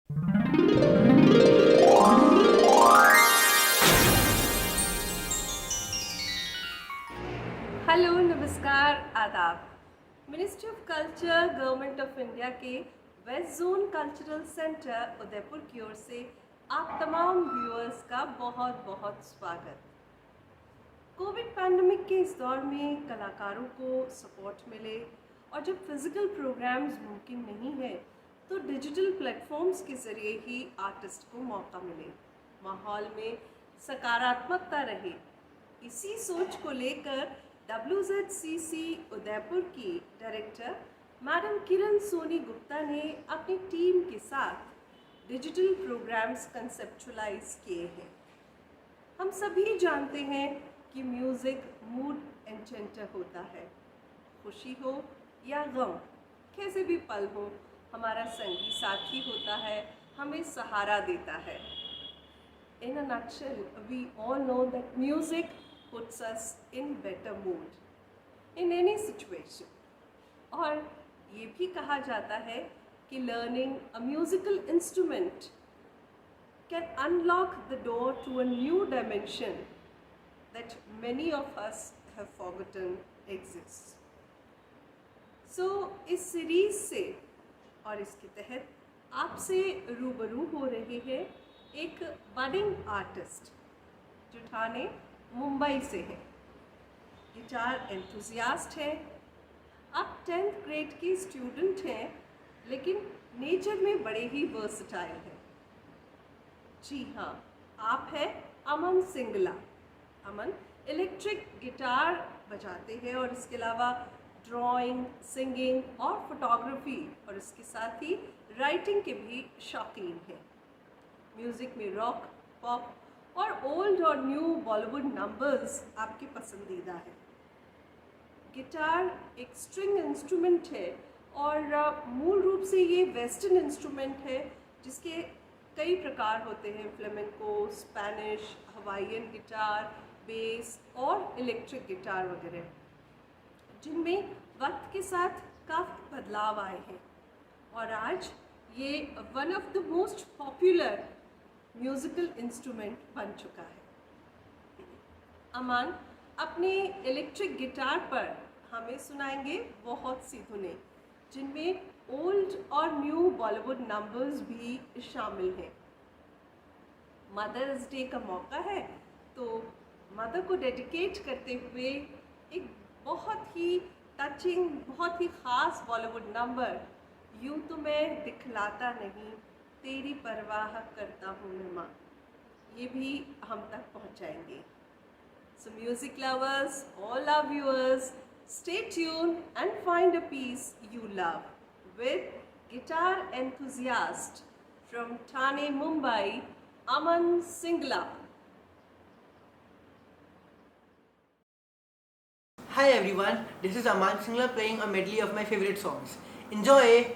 Hello, नमस्कार, आदाब। Ministry of culture, government of India के west zone cultural centre Udaipur की ओर से आप तमाम व्यूअर्स का बहुत बहुत स्वागत। कोविड पैंडमिक के इस दौर में कलाकारों को सपोर्ट मिले और जब फिज़िकल प्रोग्राम्स मुमकिन नहीं है तो डिजिटल प्लेटफॉर्म्स के ज़रिए ही आर्टिस्ट को मौका मिले, माहौल में सकारात्मकता रहे। इसी सोच को लेकर WZCC उदयपुर की डायरेक्टर मैडम किरण सोनी गुप्ता ने अपनी टीम के साथ डिजिटल प्रोग्राम्स कंसेप्चुलाइज किए हैं। हम सभी जानते हैं कि म्यूज़िक मूड एंचेंटर होता है। खुशी हो या गम, कैसे भी पल हो, हमारा संगी साथी होता है, हमें सहारा देता है। In a nutshell, we all know that music puts us in better mood in any situation. और ये भी कहा जाता है कि learning a musical instrument can unlock the door to a new dimension that many of us have forgotten exists. So इस series से और इसके तहत आपसे रूबरू हो रहे हैं एक बडिंग आर्टिस्ट जो ठाणे मुंबई से है। गिटार एंथुजियास्ट है, अब 10th ग्रेड की स्टूडेंट हैं, लेकिन नेचर में बड़े ही वर्सटाइल हैं। जी हाँ, आप हैं अमन सिंगला। अमन इलेक्ट्रिक गिटार बजाते हैं और इसके अलावा ड्राइंग, सिंगिंग और फोटोग्राफी और इसके साथ ही राइटिंग के भी शौकीन हैं। म्यूज़िक में रॉक, पॉप और ओल्ड और न्यू बॉलीवुड नंबर्स आपके पसंदीदा हैं। गिटार एक स्ट्रिंग इंस्ट्रूमेंट है और मूल रूप से ये वेस्टर्न इंस्ट्रूमेंट है जिसके कई प्रकार होते हैं, flamenco, Spanish, Hawaiian guitar, base और इलेक्ट्रिक गिटार वगैरह, जिनमें वक्त के साथ काफ़ी बदलाव आए हैं और आज ये one of the most popular musical instrument बन चुका है। अमन अपने इलेक्ट्रिक गिटार पर हमें सुनाएंगे बहुत सी धुनें, जिनमें ओल्ड और न्यू बॉलीवुड नंबर्स भी शामिल हैं। मदर्स डे का मौका है तो मदर को डेडिकेट करते हुए एक बहुत ही टचिंग, बहुत ही ख़ास बॉलीवुड नंबर, यूँ तो मैं दिखलाता नहीं, तेरी परवाह करता हूँ मैं माँ, ये भी हम तक पहुँचाएंगे। So music lovers, all our viewers, stay tuned and find a piece you love with guitar enthusiast from Thane, Mumbai, Aman Singla. Hi everyone, this is Aman Singla playing a medley of my favorite songs. Enjoy!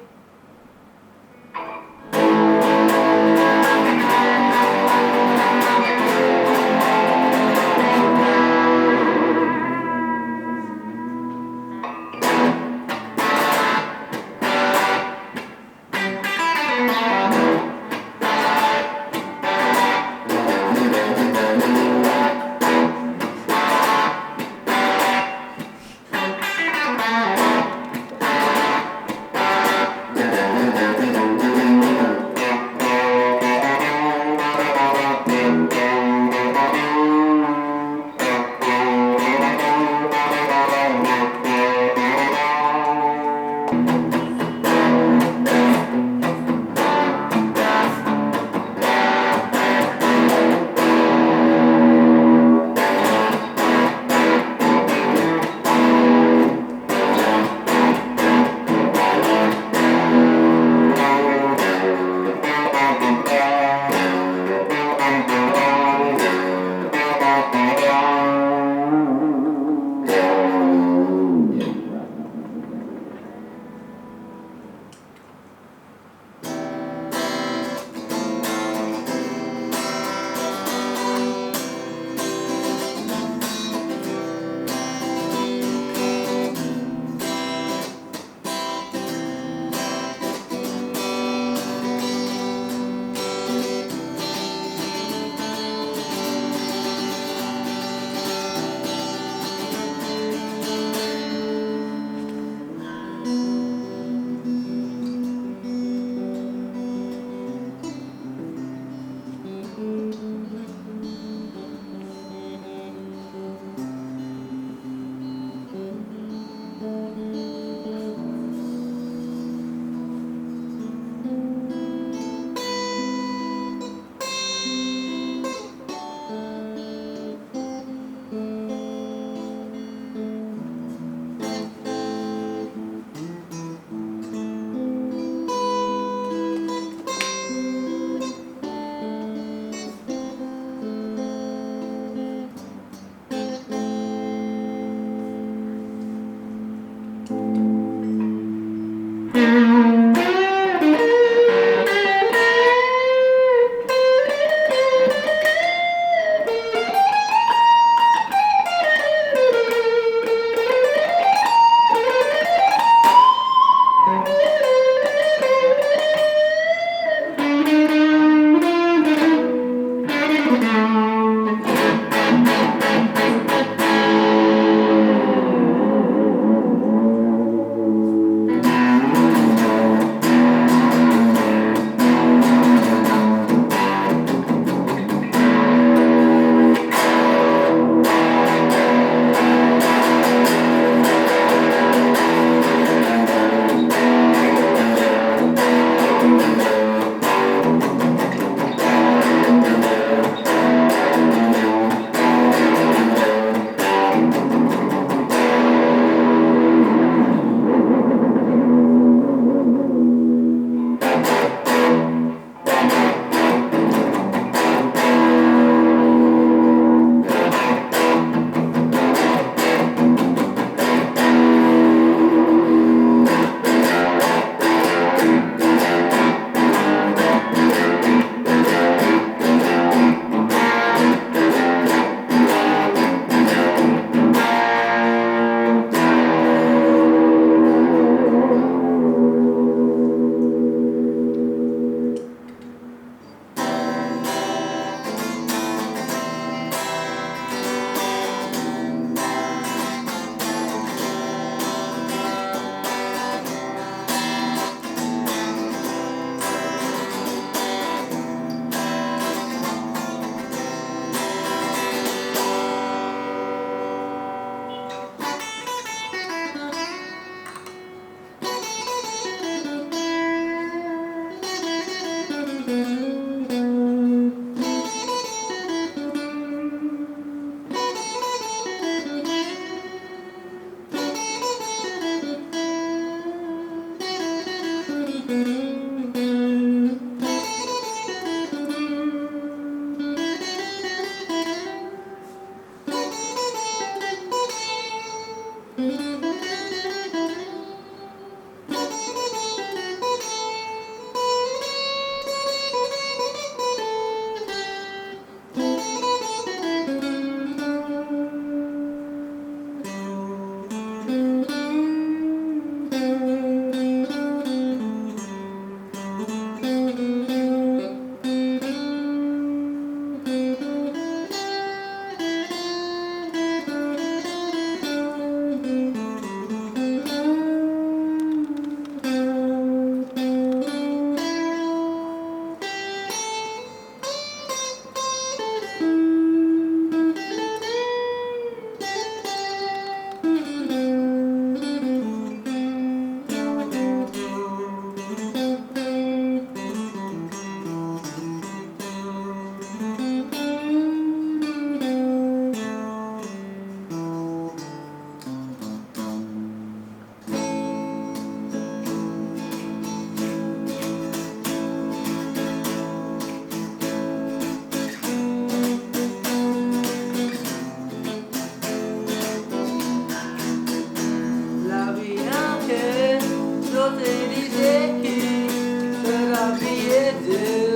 भी ये दिल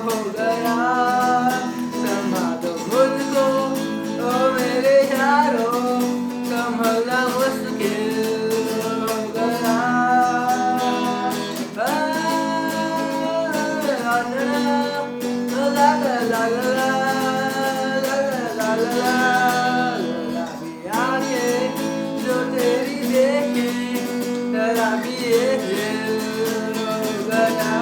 हो गया, संभालो मुझको ओ मेरे यारों, संभलना मुश्किल हो गया। ला ला ला ला ला ला ला ला ला ला भी आंखें जो तेरी देखे, तेरा भी ये दिल हो गया।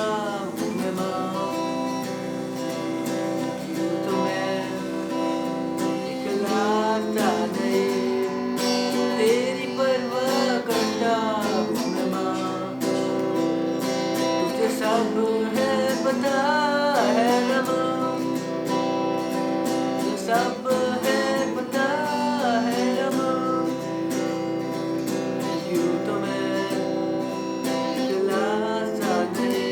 हूँ मैं माँ। यूं तो मैं इकलाता नहीं, तेरी परवाह करता हूँ मैं माँ। तुझे सब है पता है ना माँ, तुझे सब है पता है ना माँ। यूं तो मैं इकलाता नहीं,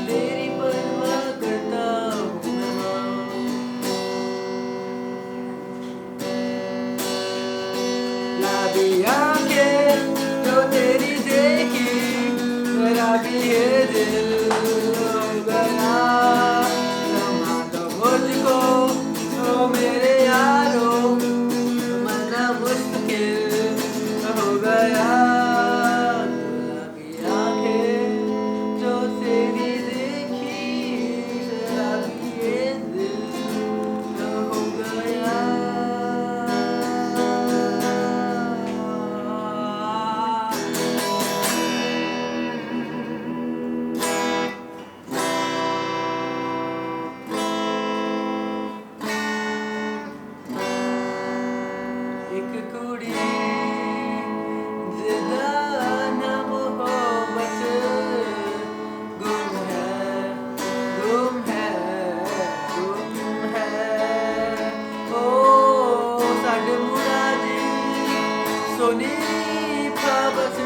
तेरी परवाह करता हूँ मैं माँ। गुलाबी आंखें जो तेरी देखी, मेरा भी ये दिल हो गया। समा दो मुझको ओ मेरे यारो, मना मुश्किल हो गया। गुलाबी आंखें जो तेरी देखी, मेरा भी ये दिल हो गया। एक कुड़ी जिदा ना मोहब्बत, गुम है गुम है गुम है। ओ साडे मुरादी सोनी फाबस,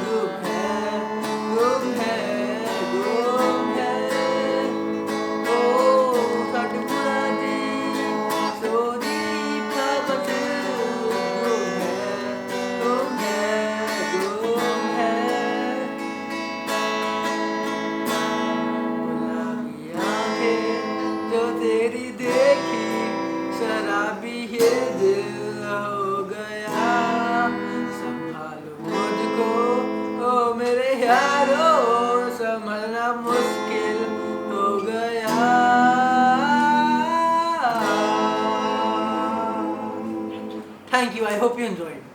गुम है गुम है गुम है। ओ साडे मुरादी सोनी फाबस, गुम है गुम है गुम है। गुलाबी आंखें जो तेरी देखी, शराबी ये दिल हो गया। संभालो मुझको ओ मेरे यारो, संभलना मुश्किल हो गया। Thank you. I hope you enjoyed.